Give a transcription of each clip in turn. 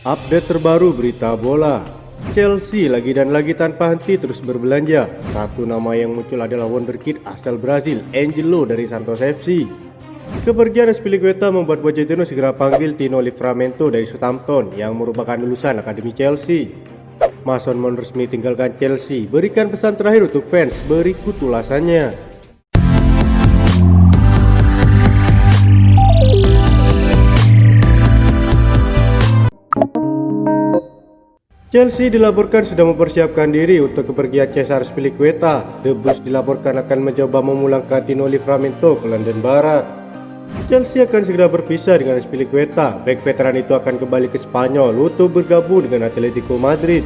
Update terbaru berita bola. Chelsea lagi dan lagi tanpa henti terus berbelanja. Satu nama yang muncul adalah wonderkid asal Brazil, Angelo dari Santos FC. Kepergian Azpilicueta membuat Pochettino segera panggil Tino Livramento dari Southampton yang merupakan lulusan Akademi Chelsea. Mason Mount resmi tinggalkan Chelsea, berikan pesan terakhir untuk fans, berikut ulasannya. Chelsea dilaporkan sudah mempersiapkan diri untuk kepergian Cesar Azpilicueta. The Blues dilaporkan akan mencoba memulangkan Tino Livramento ke London Barat. Chelsea akan segera berpisah dengan Azpilicueta. Bek veteran itu akan kembali ke Spanyol untuk bergabung dengan Atletico Madrid.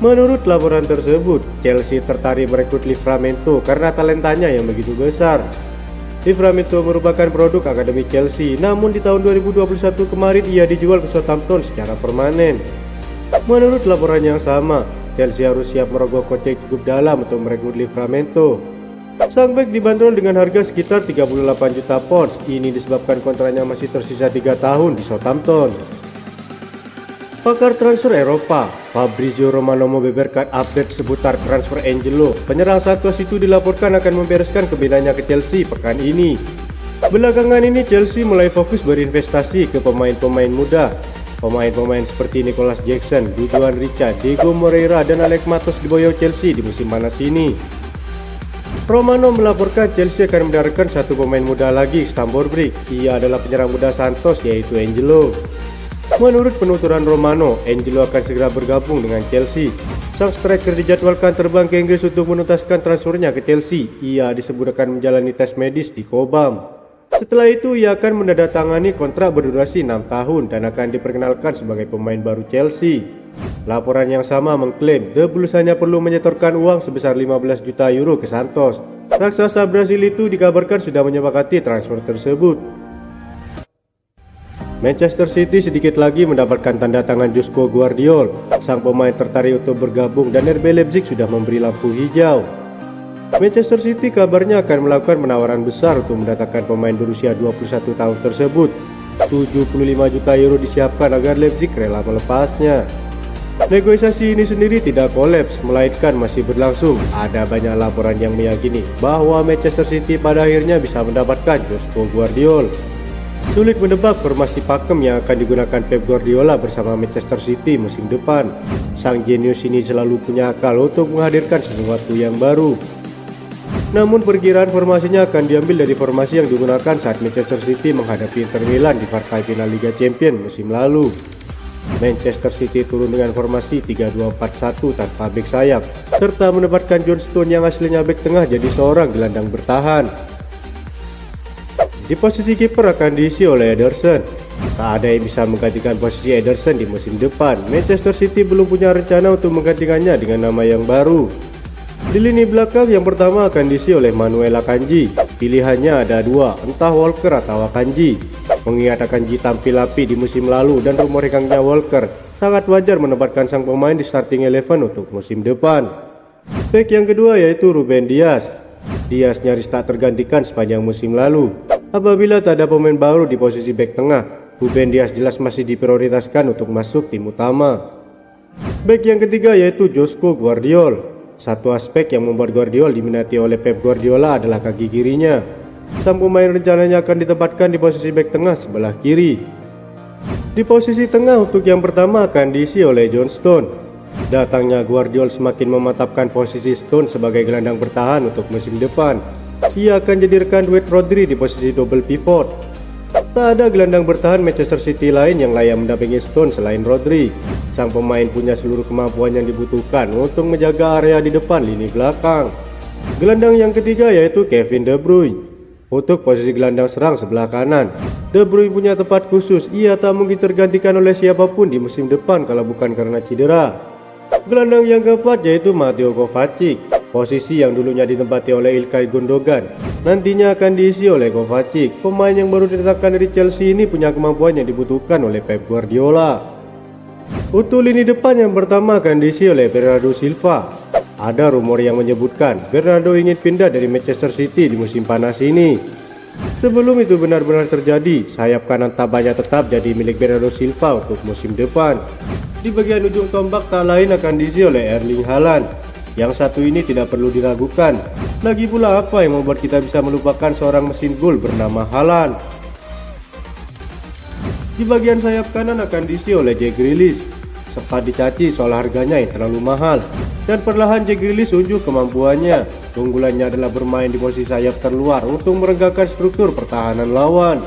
Menurut laporan tersebut, Chelsea tertarik merekrut Livramento karena talentanya yang begitu besar. Livramento merupakan produk Akademi Chelsea, namun di tahun 2021 kemarin ia dijual ke Southampton secara permanen. Menurut laporan yang sama, Chelsea harus siap merogoh kocek cukup dalam untuk merekrut Livramento. Sang bek dibanderol dengan harga sekitar 38 juta pounds. Ini disebabkan kontraknya masih tersisa 3 tahun di Southampton. Pakar transfer Eropa, Fabrizio Romano membeberkan update seputar transfer Angelo. Penyerang Santos itu dilaporkan akan membereskan kebinanya ke Chelsea pekan ini. Belakangan ini Chelsea mulai fokus berinvestasi ke pemain-pemain muda. Pemain-pemain seperti Nicolas Jackson, Dujuan Richard, Diego Moreira, dan Alex Matos diboyong Chelsea di musim panas ini. Romano melaporkan Chelsea akan mendatangkan satu pemain muda lagi, Stamford Bridge. Ia adalah penyerang muda Santos, yaitu Angelo. Menurut penuturan Romano, Angelo akan segera bergabung dengan Chelsea. Sang striker dijadwalkan terbang ke Inggris untuk menuntaskan transfernya ke Chelsea. Ia disebut akan menjalani tes medis di Cobham. Setelah itu ia akan menandatangani kontrak berdurasi 6 tahun dan akan diperkenalkan sebagai pemain baru Chelsea. Laporan yang sama mengklaim The Blues hanya perlu menyetorkan uang sebesar 15 juta euro ke Santos. Raksasa Brasil itu dikabarkan sudah menyepakati transfer tersebut. Manchester City sedikit lagi mendapatkan tanda tangan Josko Gvardiol. Sang pemain tertarik untuk bergabung dan RB Leipzig sudah memberi lampu hijau. Manchester City kabarnya akan melakukan penawaran besar untuk mendatangkan pemain berusia 21 tahun tersebut. 75 juta euro disiapkan agar Leipzig rela melepasnya. Negosiasi ini sendiri tidak kolaps, melainkan masih berlangsung. Ada banyak laporan yang meyakini bahwa Manchester City pada akhirnya bisa mendapatkan Josko Gvardiol. Sulit menebak formasi pakem yang akan digunakan Pep Guardiola bersama Manchester City musim depan. Sang jenius ini selalu punya akal untuk menghadirkan sesuatu yang baru. Namun perkiraan formasinya akan diambil dari formasi yang digunakan saat Manchester City menghadapi Inter Milan di partai final Liga Champions musim lalu. Manchester City turun dengan formasi 3-2-4-1 tanpa bek sayap, serta menempatkan John Stone yang aslinya bek tengah jadi seorang gelandang bertahan. Di posisi kiper akan diisi oleh Ederson. Tak ada yang bisa menggantikan posisi Ederson di musim depan. Manchester City belum punya rencana untuk menggantikannya dengan nama yang baru. Di lini belakang yang pertama akan diisi oleh Manuel Akanji. Pilihannya ada dua, entah Walker atau Akanji. Mengingat Akanji tampil api di musim lalu dan rumor hengkangnya Walker, sangat wajar menempatkan sang pemain di starting 11 untuk musim depan. Bek yang kedua yaitu Ruben Dias. Dias nyaris tak tergantikan sepanjang musim lalu. Apabila tak ada pemain baru di posisi bek tengah, Ruben Dias jelas masih diprioritaskan untuk masuk tim utama. Bek yang ketiga yaitu Josko Gvardiol. Satu aspek yang membuat Gvardiol diminati oleh Pep Guardiola adalah kaki kirinya. Sang pemain rencananya akan ditempatkan di posisi bek tengah sebelah kiri. Di posisi tengah untuk yang pertama akan diisi oleh John Stone. Datangnya Gvardiol semakin memantapkan posisi Stone sebagai gelandang bertahan untuk musim depan. Ia akan jadi rekan duet Rodri di posisi double pivot. Tak ada gelandang bertahan Manchester City lain yang layak mendampingi Stone selain Rodri. Sang pemain punya seluruh kemampuan yang dibutuhkan untuk menjaga area di depan lini belakang. Gelandang yang ketiga yaitu Kevin De Bruyne. Untuk posisi gelandang serang sebelah kanan, De Bruyne punya tempat khusus. Ia tak mungkin tergantikan oleh siapapun di musim depan kalau bukan karena cedera. Gelandang yang keempat yaitu Mateo Kovacic. Posisi yang dulunya ditempati oleh Ilkay Gundogan nantinya akan diisi oleh Kovacic. Pemain yang baru didatangkan dari Chelsea ini punya kemampuan yang dibutuhkan oleh Pep Guardiola. Untuk lini depan yang pertama akan diisi oleh Bernardo Silva. Ada rumor yang menyebutkan Bernardo ingin pindah dari Manchester City di musim panas ini. Sebelum itu benar-benar terjadi, sayap kanan Tabanya tetap jadi milik Bernardo Silva untuk musim depan. Di bagian ujung tombak tak lain akan diisi oleh Erling Haaland. Yang satu ini tidak perlu diragukan. Lagi pula apa yang membuat kita bisa melupakan seorang mesin gol bernama Haaland? Di bagian sayap kanan akan diisi oleh Jack Grealish. Sempat dicaci soal harganya yang terlalu mahal. Dan perlahan Jack Grealish unjuk kemampuannya. Keunggulannya adalah bermain di posisi sayap terluar untuk meregangkan struktur pertahanan lawan.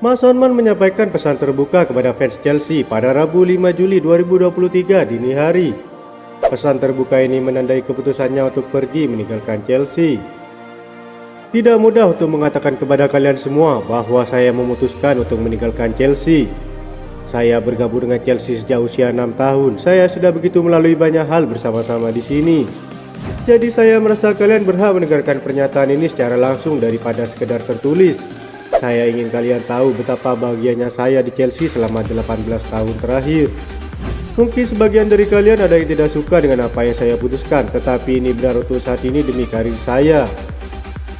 Mas Onman menyampaikan pesan terbuka kepada fans Chelsea pada Rabu 5 Juli 2023 dini hari. Pesan terbuka ini menandai keputusannya untuk pergi meninggalkan Chelsea. Tidak mudah untuk mengatakan kepada kalian semua bahwa saya memutuskan untuk meninggalkan Chelsea. Saya bergabung dengan Chelsea sejak usia 6 tahun. Saya sudah begitu melalui banyak hal bersama-sama di sini. Jadi saya merasa kalian berhak mendengarkan pernyataan ini secara langsung daripada sekedar tertulis. Saya ingin kalian tahu betapa bahagianya saya di Chelsea selama 18 tahun terakhir. Mungkin sebagian dari kalian ada yang tidak suka dengan apa yang saya putuskan, tetapi ini benar untuk saat ini demi karir saya.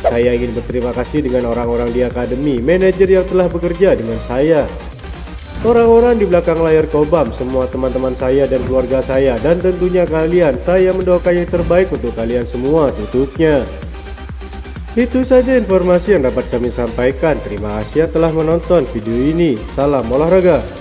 Saya ingin berterima kasih dengan orang-orang di akademi, manajer yang telah bekerja dengan saya, orang-orang di belakang layar Kobam, semua teman-teman saya dan keluarga saya, dan tentunya kalian. Saya mendoakan yang terbaik untuk kalian semua, tutupnya. Itu saja informasi yang dapat kami sampaikan. Terima kasih telah menonton video ini. Salam olahraga.